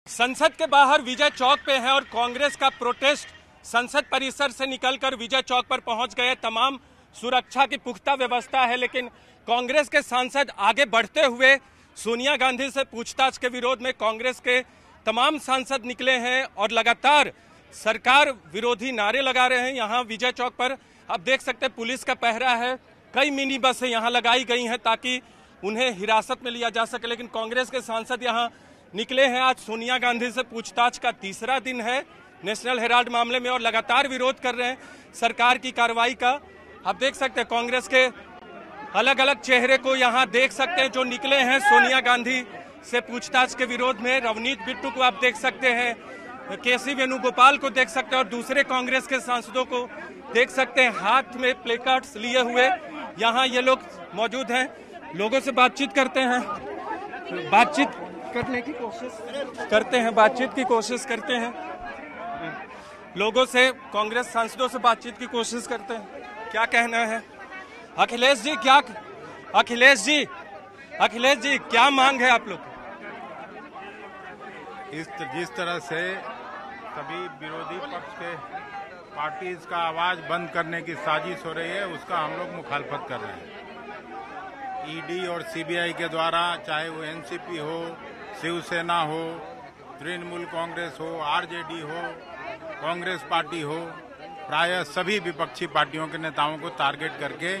संसद के बाहर विजय चौक पे है और कांग्रेस का प्रोटेस्ट संसद परिसर से निकलकर विजय चौक पर पहुंच गए। तमाम सुरक्षा की पुख्ता व्यवस्था है, लेकिन कांग्रेस के सांसद आगे बढ़ते हुए सोनिया गांधी से पूछताछ के विरोध में कांग्रेस के तमाम सांसद निकले हैं और लगातार सरकार विरोधी नारे लगा रहे हैं। यहाँ विजय चौक पर आप देख सकते हैं पुलिस का पहरा है, कई मिनी बसें यहाँ लगाई गई हैं ताकि उन्हें हिरासत में लिया जा सके। लेकिन कांग्रेस के सांसद यहाँ निकले हैं। आज सोनिया गांधी से पूछताछ का तीसरा दिन है नेशनल हेराल्ड मामले में और लगातार विरोध कर रहे हैं सरकार की कार्रवाई का। आप देख सकते हैं कांग्रेस के अलग अलग चेहरे को यहाँ देख सकते हैं जो निकले हैं सोनिया गांधी से पूछताछ के विरोध में। रवनीत बिट्टू को आप देख सकते हैं, केसी वेणुगोपाल को देख सकते हैं और दूसरे कांग्रेस के सांसदों को देख सकते हैं हाथ में प्लेकार्ड्स लिए हुए यहाँ ये लोग मौजूद हैं। लोगों से बातचीत करते हैं, बातचीत की कोशिश करते हैं लोगों से, कांग्रेस सांसदों से बातचीत की कोशिश करते हैं। क्या कहना है अखिलेश जी? अखिलेश जी क्या मांग है आप लोग? जिस तरह से सभी विरोधी पक्ष के पार्टीज का आवाज बंद करने की साजिश हो रही है, उसका हम लोग मुखालफत कर रहे हैं। ईडी और सीबीआई के द्वारा, चाहे वो एनसीपी हो, शिवसेना हो, तृणमूल कांग्रेस हो, आरजेडी हो, कांग्रेस पार्टी हो, प्रायः सभी विपक्षी पार्टियों के नेताओं को टारगेट करके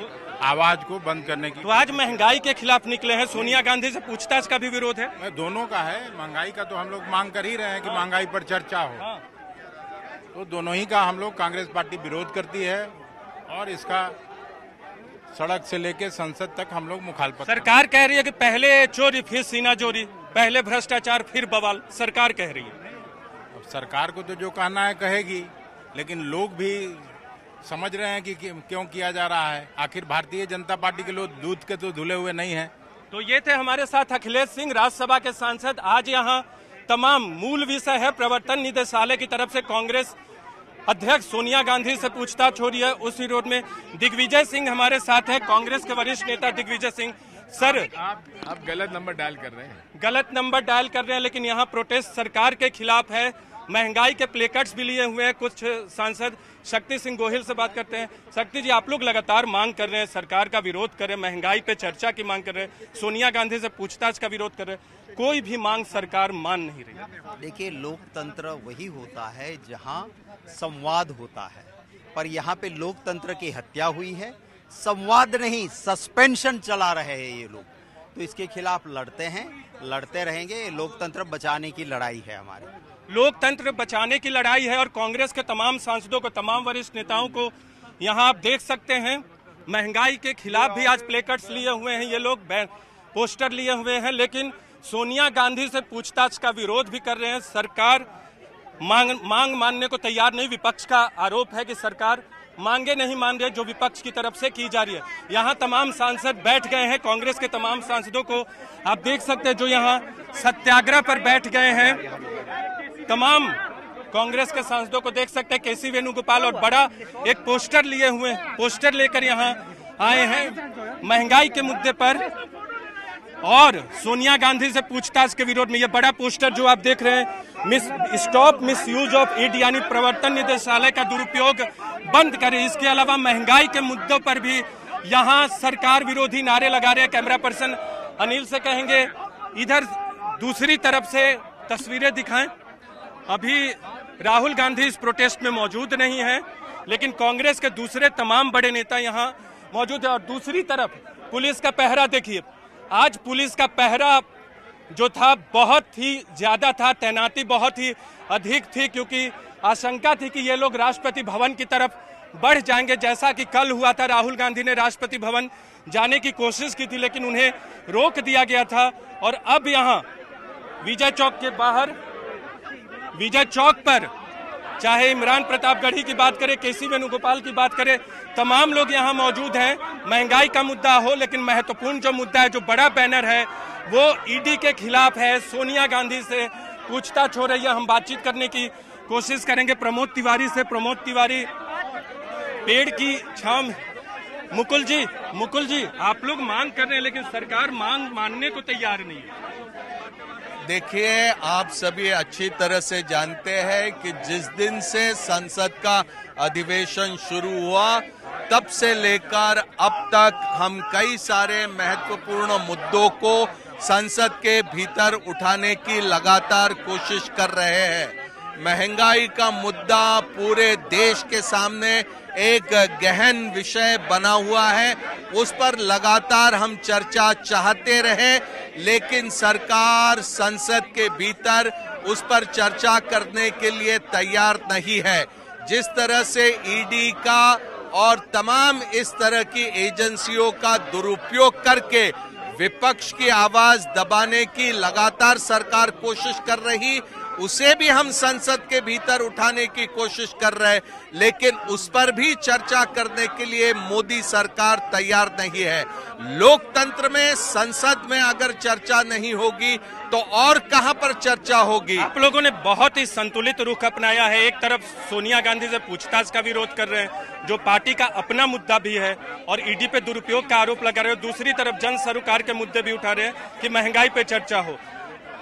आवाज को बंद करने की। तो आज महंगाई के खिलाफ निकले हैं, सोनिया गांधी से पूछताछ का भी विरोध है। दोनों का है, महंगाई का तो हम लोग मांग कर ही रहे हैं कि महंगाई पर चर्चा हो। तो दोनों ही का हम लोग, कांग्रेस पार्टी विरोध करती है और इसका सड़क से लेके संसद तक हम लोग मुखालफत। सरकार कह रही है कि पहले चोरी फिर सीना चोरी, पहले भ्रष्टाचार फिर बवाल, सरकार कह रही है। अब सरकार को तो जो कहना है कहेगी, लेकिन लोग भी समझ रहे हैं कि क्यों किया जा रहा है। आखिर भारतीय जनता पार्टी के लोग दूध के तो धुले हुए नहीं हैं। तो ये थे हमारे साथ अखिलेश सिंह, राज्यसभा के सांसद। आज यहाँ तमाम मूल विषय है प्रवर्तन निदेशालय की तरफ से कांग्रेस अध्यक्ष सोनिया गांधी से पूछताछ हो रही है, उस विरोध में दिग्विजय सिंह हमारे साथ है, कांग्रेस के वरिष्ठ नेता दिग्विजय सिंह। सर, आप गलत नंबर डायल कर रहे हैं। गलत नंबर डायल कर रहे हैं, लेकिन यहाँ प्रोटेस्ट सरकार के खिलाफ है। महंगाई के प्लेकार्ड्स भी लिए हुए हैं कुछ सांसद। शक्ति सिंह गोहिल से बात करते हैं। शक्ति जी, आप लोग लगातार मांग कर रहे हैं, सरकार का विरोध कर रहे हैं, महंगाई पे चर्चा की मांग कर रहे हैं, सोनिया गांधी से पूछताछ का विरोध कर रहे हैं, कोई भी मांग सरकार मान नहीं रही। देखिए, लोकतंत्र वही होता है जहाँ संवाद होता है, पर यहाँ पे लोकतंत्र की हत्या हुई है। संवाद नहीं, सस्पेंशन चला रहे हैं ये लोग, तो इसके खिलाफ लड़ते हैं, लड़ते रहेंगे। लोकतंत्र बचाने की लड़ाई है हमारी, लोकतंत्र बचाने की लड़ाई है। और कांग्रेस के तमाम सांसदों को, तमाम वरिष्ठ नेताओं को यहाँ आप देख सकते हैं महंगाई के खिलाफ भी आज प्लेकार्ड्स लिए हुए हैं ये लोग, पोस्टर लिए हुए हैं, लेकिन सोनिया गांधी से पूछताछ का विरोध भी कर रहे हैं। सरकार मांग मानने को तैयार नहीं। विपक्ष का आरोप है कि सरकार मांगे नहीं मान रही, जो विपक्ष की तरफ से की जा रही है। यहाँ तमाम सांसद बैठ गए हैं, कांग्रेस के तमाम सांसदों को आप देख सकते हैं जो यहाँ सत्याग्रह पर बैठ गए हैं। तमाम कांग्रेस के सांसदों को देख सकते हैं, केसी वेणुगोपाल, और बड़ा एक पोस्टर लिए हुए, पोस्टर लेकर यहाँ आए हैं महंगाई के मुद्दे पर और सोनिया गांधी से पूछताछ के विरोध में। ये बड़ा पोस्टर जो आप देख रहे हैं, stop miss use of ED, यानी प्रवर्तन निदेशालय का दुरुपयोग बंद करें। इसके अलावा महंगाई के मुद्दों पर भी यहाँ सरकार विरोधी नारे लगा रहे हैं। कैमरा पर्सन अनिल से कहेंगे इधर दूसरी तरफ से तस्वीरें दिखाएं। अभी राहुल गांधी इस प्रोटेस्ट में मौजूद नहीं है, लेकिन कांग्रेस के दूसरे तमाम बड़े नेता यहाँ मौजूद है। और दूसरी तरफ पुलिस का पहरा देखिए, आज पुलिस का पहरा जो था बहुत ही ज्यादा था, तैनाती बहुत ही अधिक थी, क्योंकि आशंका थी कि ये लोग राष्ट्रपति भवन की तरफ बढ़ जाएंगे। जैसा कि कल हुआ था, राहुल गांधी ने राष्ट्रपति भवन जाने की कोशिश की थी, लेकिन उन्हें रोक दिया गया था। और अब यहाँ विजय चौक के बाहर, विजय चौक पर, चाहे इमरान प्रतापगढ़ी की बात करें, केसी वेणुगोपाल की बात करें, तमाम लोग यहाँ मौजूद हैं। महंगाई का मुद्दा हो, लेकिन महत्वपूर्ण जो मुद्दा है, जो बड़ा बैनर है, वो ईडी के खिलाफ है। सोनिया गांधी से पूछताछ हो रही है। हम बातचीत करने की कोशिश करेंगे प्रमोद तिवारी से। प्रमोद तिवारी, पेड़ की छांव। मुकुल जी, आप लोग मांग कर रहे हैं, लेकिन सरकार मांग मानने को तैयार नहीं है। देखिए, आप सभी अच्छी तरह से जानते हैं कि जिस दिन से संसद का अधिवेशन शुरू हुआ तब से लेकर अब तक हम कई सारे महत्वपूर्ण मुद्दों को संसद के भीतर उठाने की लगातार कोशिश कर रहे हैं। महंगाई का मुद्दा पूरे देश के सामने एक गहन विषय बना हुआ है, उस पर लगातार हम चर्चा चाहते रहे, लेकिन सरकार संसद के भीतर उस पर चर्चा करने के लिए तैयार नहीं है। जिस तरह से ईडी का और तमाम इस तरह की एजेंसियों का दुरुपयोग करके विपक्ष की आवाज दबाने की लगातार सरकार कोशिश कर रही, उसे भी हम संसद के भीतर उठाने की कोशिश कर रहे, लेकिन उस पर भी चर्चा करने के लिए मोदी सरकार तैयार नहीं है। लोकतंत्र में, संसद में अगर चर्चा नहीं होगी तो और कहां पर चर्चा होगी? आप लोगों ने बहुत ही संतुलित रुख अपनाया है। एक तरफ सोनिया गांधी से पूछताछ का विरोध कर रहे हैं, जो पार्टी का अपना मुद्दा भी है, और ईडी पे दुरुपयोग का आरोप लगा रहे हो। दूसरी तरफ जन सरोकार के मुद्दे भी उठा रहे हैं कि महंगाई पे चर्चा हो।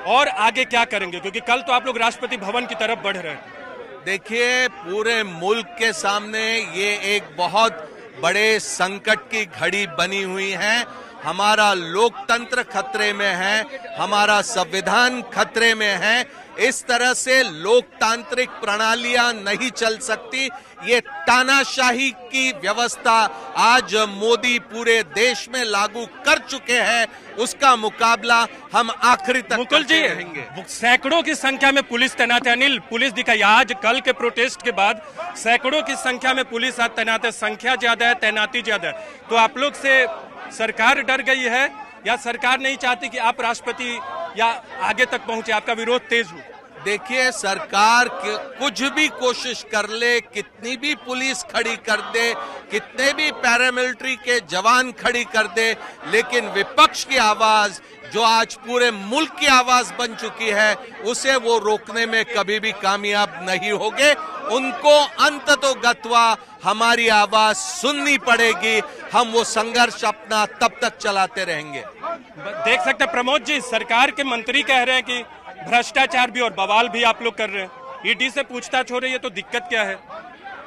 और आगे क्या करेंगे, क्योंकि कल तो आप लोग राष्ट्रपति भवन की तरफ बढ़ रहे हैं। देखिए, पूरे मुल्क के सामने ये एक बहुत बड़े संकट की घड़ी बनी हुई है। हमारा लोकतंत्र खतरे में है, हमारा संविधान खतरे में है। इस तरह से लोकतांत्रिक प्रणालियां नहीं चल सकती। ये तानाशाही की व्यवस्था आज मोदी पूरे देश में लागू कर चुके हैं, उसका मुकाबला हम आखिरी तक मुकुल जी, रहेंगे। सैकड़ों की संख्या में पुलिस तैनात है। अनिल, पुलिस दिखाई आज कल के प्रोटेस्ट के बाद सैकड़ों की संख्या में पुलिस आज तैनात है। संख्या ज्यादा है, तैनाती ज्यादा है। तो आप लोग से सरकार डर गई है या सरकार नहीं चाहती कि आप राष्ट्रपति या आगे तक पहुंचे, आपका विरोध तेज हो? देखिए, सरकार कुछ भी कोशिश कर ले, कितनी भी पुलिस खड़ी कर दे, कितने भी पैरामिलिट्री के जवान खड़ी कर दे, लेकिन विपक्ष की आवाज जो आज पूरे मुल्क की आवाज बन चुकी है, उसे वो रोकने में कभी भी कामयाब नहीं होंगे। उनको अंततोगत्वा हमारी आवाज सुननी पड़ेगी। हम वो संघर्ष अपना तब तक चलाते रहेंगे। देख सकते हैं प्रमोद जी, सरकार के मंत्री कह रहे हैं कि भ्रष्टाचार भी और बवाल भी आप लोग कर रहे हैं। ईडी से पूछताछ हो रही है, तो दिक्कत क्या है?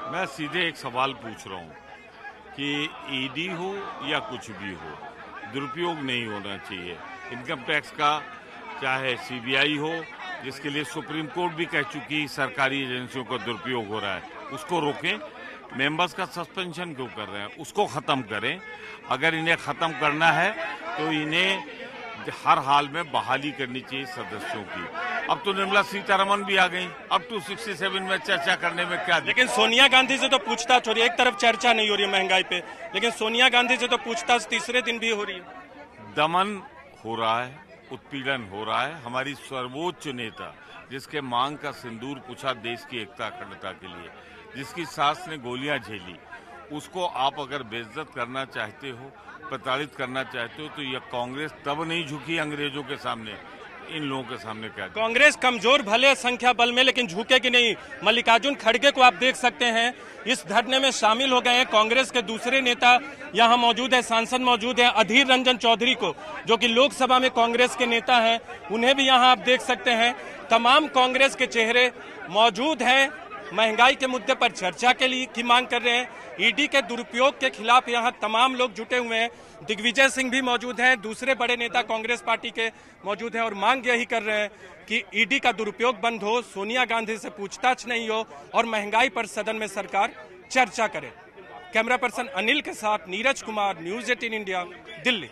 मैं सीधे एक सवाल पूछ रहा हूँ कि ईडी हो या कुछ भी हो, दुरुपयोग नहीं होना चाहिए। इनकम टैक्स का चाहे सीबीआई हो, जिसके लिए सुप्रीम कोर्ट भी कह चुकी सरकारी एजेंसियों का दुरुपयोग हो रहा है, उसको रोकें। मेंबर्स का सस्पेंशन क्यों कर रहे हैं, उसको खत्म करें। अगर इन्हें खत्म करना है तो इन्हें हर हाल में बहाली करनी चाहिए सदस्यों की। अब तो निर्मला सीतारमण भी आ गई, अब 267 में चर्चा करने में क्या? लेकिन सोनिया गांधी से तो पूछताछ हो रही है। एक तरफ चर्चा नहीं हो रही है महंगाई पे, लेकिन सोनिया गांधी से तो पूछताछ तीसरे दिन भी हो रही है। दमन हो रहा है, उत्पीड़न हो रहा है। हमारी सर्वोच्च नेता, जिसके मांग का सिंदूर पूछा देश की एकता अखंडता के लिए, जिसकी सास ने गोलियां झेली, उसको आप अगर बेइज्जत करना चाहते हो, प्रताड़ित करना चाहते हो, तो यह कांग्रेस तब नहीं झुकी अंग्रेजों के सामने। इन लोगों के सामने क्या? कांग्रेस कमजोर भले संख्या बल में, लेकिन झुकेगी नहीं। मल्लिकार्जुन खड़गे को आप देख सकते हैं, इस धरने में शामिल हो गए हैं। कांग्रेस के दूसरे नेता यहाँ मौजूद है, सांसद मौजूद है, अधीर रंजन चौधरी को, जो कि लोकसभा में कांग्रेस के नेता हैं, उन्हें भी यहाँ आप देख सकते हैं। तमाम कांग्रेस के चेहरे मौजूद हैं, महंगाई के मुद्दे पर चर्चा के लिए की मांग कर रहे हैं। ईडी के दुरुपयोग के खिलाफ यहाँ तमाम लोग जुटे हुए हैं। दिग्विजय सिंह भी मौजूद हैं, दूसरे बड़े नेता कांग्रेस पार्टी के मौजूद हैं, और मांग यही कर रहे हैं कि ईडी का दुरुपयोग बंद हो, सोनिया गांधी से पूछताछ नहीं हो, और महंगाई पर सदन में सरकार चर्चा करे। कैमरा पर्सन अनिल के साथ नीरज कुमार, न्यूज़ 18 इंडिया, दिल्ली।